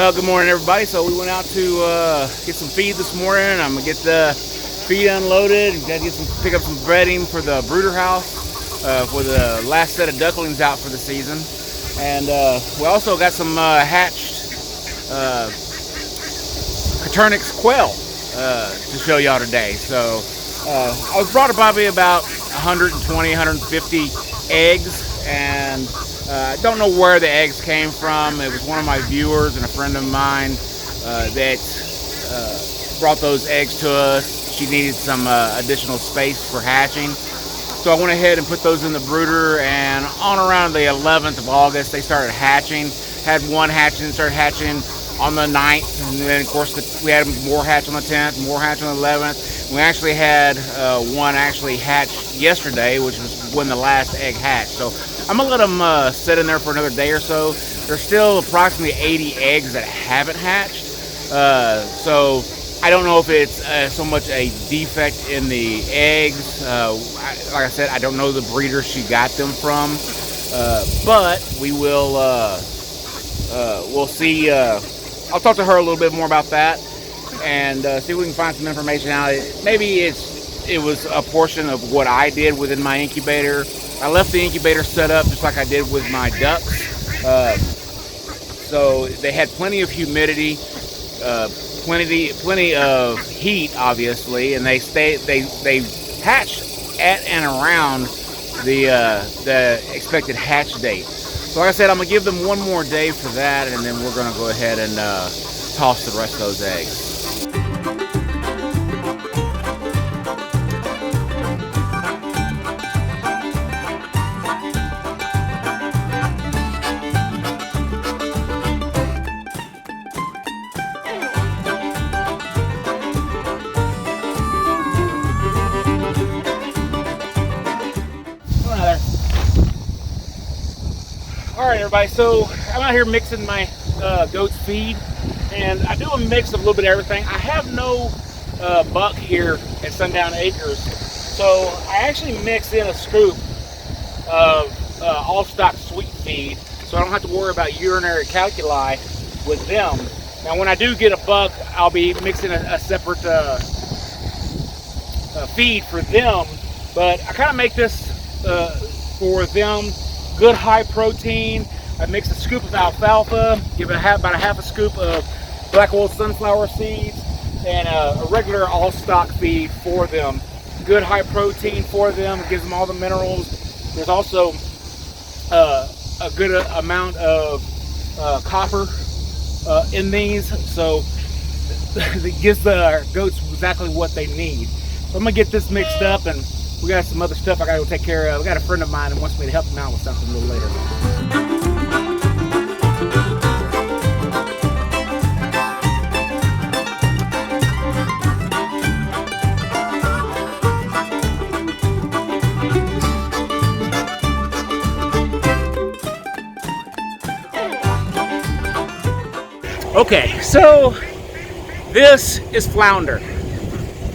Well, good morning, everybody. So we went out to get some feed this morning. I'm gonna get the feed unloaded. Got to pick up some bedding for the brooder house for the last set of ducklings out for the season. And we also got some hatched Coturnix quail to show y'all today. So I was brought probably about 120, 150 eggs, and I don't know where the eggs came from. It was one of my viewers and a friend of mine that brought those eggs to us. She needed some additional space for hatching. So I went ahead and put those in the brooder, and on around the 11th of August, they started hatching. Had one hatching, started hatching on the 9th, and then of course we had more hatch on the 10th, more hatch on the 11th. We actually had one actually hatch yesterday, which was when the last egg hatched. So I'm gonna let them sit in there for another day or so. There's still approximately 80 eggs that haven't hatched. So I don't know if it's so much a defect in the eggs. Like I said, I don't know the breeder she got them from, but we will. We'll see. I'll talk to her a little bit more about that and see if we can find some information out. Maybe it was a portion of what I did within my incubator. I left the incubator set up just like I did with my ducks. So they had plenty of humidity, plenty of heat, obviously, and they hatched at and around the expected hatch date. So like I said, I'm gonna give them one more day for that, and then we're gonna go ahead and toss the rest of those eggs. Alright everybody, so I'm out here mixing my goat's feed, and I do a mix of a little bit of everything. I have no buck here at Sundown Acres, so I actually mix in a scoop of all-stock sweet feed, so I don't have to worry about urinary calculi with them. Now when I do get a buck, I'll be mixing a separate feed for them, but I kind of make this for them. Good high protein. I mix a scoop of alfalfa, give it about a half a scoop of black oiled sunflower seeds, and a regular all-stock feed for them. Good high protein for them. It gives them all the minerals. There's also a good amount of copper in these, so it gives the goats exactly what they need. So I'm gonna get this mixed up, and we got some other stuff I gotta go take care of. I got a friend of mine that wants me to help him out with something a little later. Okay, so this is Flounder.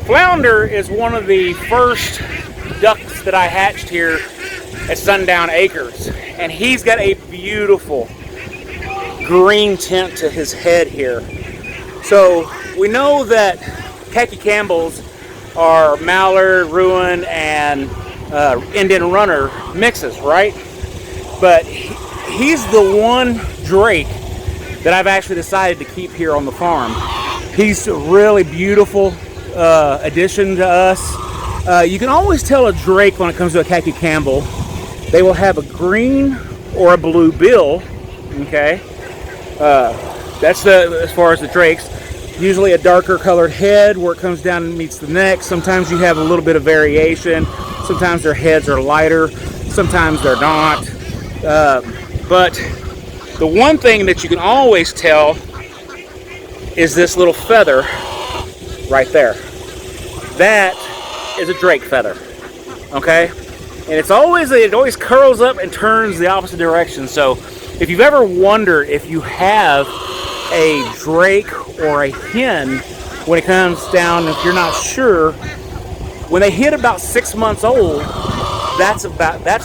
Flounder is one of the first ducks that I hatched here at Sundown Acres, and he's got a beautiful green tint to his head here. So we know that khaki Campbells are mallard, roan, and Indian runner mixes, right? But he's the one drake that I've actually decided to keep here on the farm. He's a really beautiful addition to us. You can always tell a drake when it comes to a khaki Campbell. They will have a green or a blue bill. Okay, that's as far as the drakes. Usually a darker colored head where it comes down and meets the neck. Sometimes you have a little bit of variation. Sometimes their heads are lighter. Sometimes they're not. But the one thing that you can always tell is this little feather right there. That is a drake feather, okay? And it always curls up and turns the opposite direction. So if you've ever wondered if you have a drake or a hen when it comes down, if you're not sure, when they hit about 6 months old, that's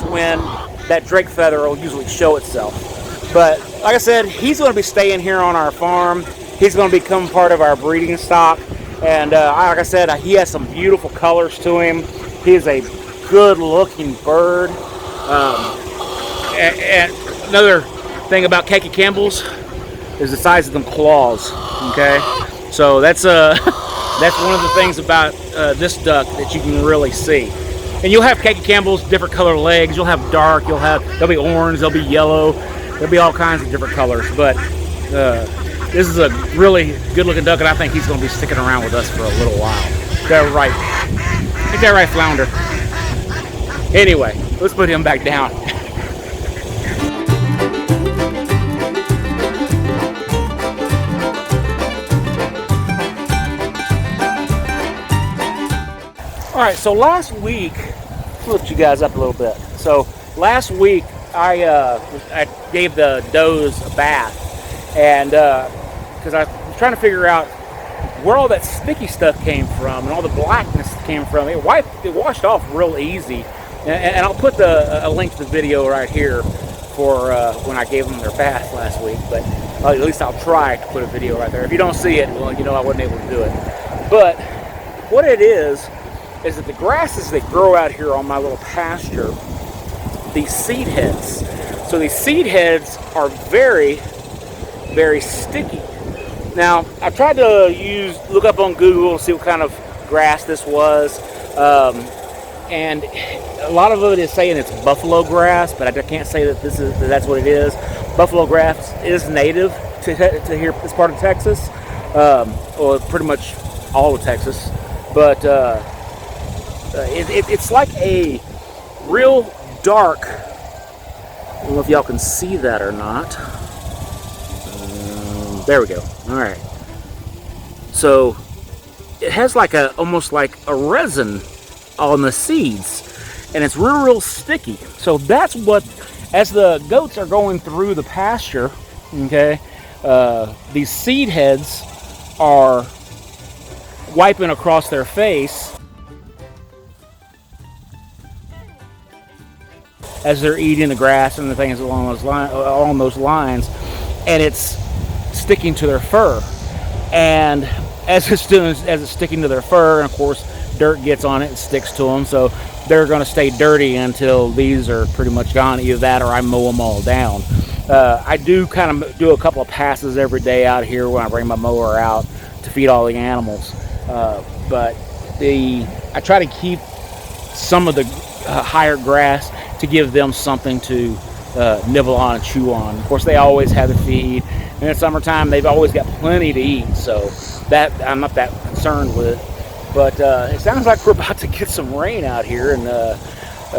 when that drake feather will usually show itself. But like I said, he's going to be staying here on our farm. He's going to become part of our breeding stock. And like I said, he has some beautiful colors to him. He is a good-looking bird. And another thing about Khaki Campbell's is the size of them claws. Okay, so that's that's one of the things about this duck that you can really see. And you'll have Khaki Campbell's different color legs. You'll have dark. They'll be orange. They'll be yellow. There'll be all kinds of different colors. But this is a really good-looking duck, and I think he's going to be sticking around with us for a little while. Is that right? Ain't that right, Flounder? Anyway, let's put him back down. All right, so last week, lift you guys up a little bit. So last week, I gave the does a bath, and because I was trying to figure out where all that sticky stuff came from and all the blackness came from. It washed off real easy, and I'll put a link to the video right here for when I gave them their bath last week. But at least I'll try to put a video right there. If you don't see it, well, you know I wasn't able to do it. But what it is that the grasses that grow out here on my little pasture, these seed heads. So these seed heads are very, very sticky. Now, I tried to look up on Google and see what kind of grass this was. And a lot of it is saying it's buffalo grass, but I can't say that that's what it is. Buffalo grass is native to here, this part of Texas, or pretty much all of Texas. But it's like a real dark, I don't know if y'all can see that or not. There we go. All right. So it has like almost like a resin on the seeds, and it's real sticky. So that's what, as the goats are going through the pasture, okay, these seed heads are wiping across their face as they're eating the grass and the things along those lines, and it's sticking to their fur. And as it's sticking to their fur, and of course dirt gets on it and sticks to them, so they're going to stay dirty until these are pretty much gone. Either that or I mow them all down. I do kind of do a couple of passes every day out here when I bring my mower out to feed all the animals. But I try to keep some of the higher grass to give them something to nibble on and chew on. Of course, they always have the feed. In the summertime, they've always got plenty to eat, so that I'm not that concerned with. But it sounds like we're about to get some rain out here. And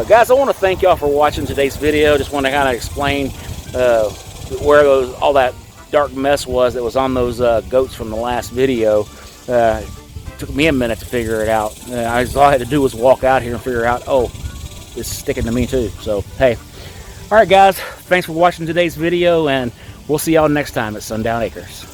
guys, I want to thank y'all for watching today's video. Just want to kind of explain where all that dark mess was that was on those goats from the last video. It took me a minute to figure it out. All I had to do was walk out here and figure out, oh, it's sticking to me too. So, hey. All right, guys, thanks for watching today's video, and we'll see y'all next time at Sundown Acres.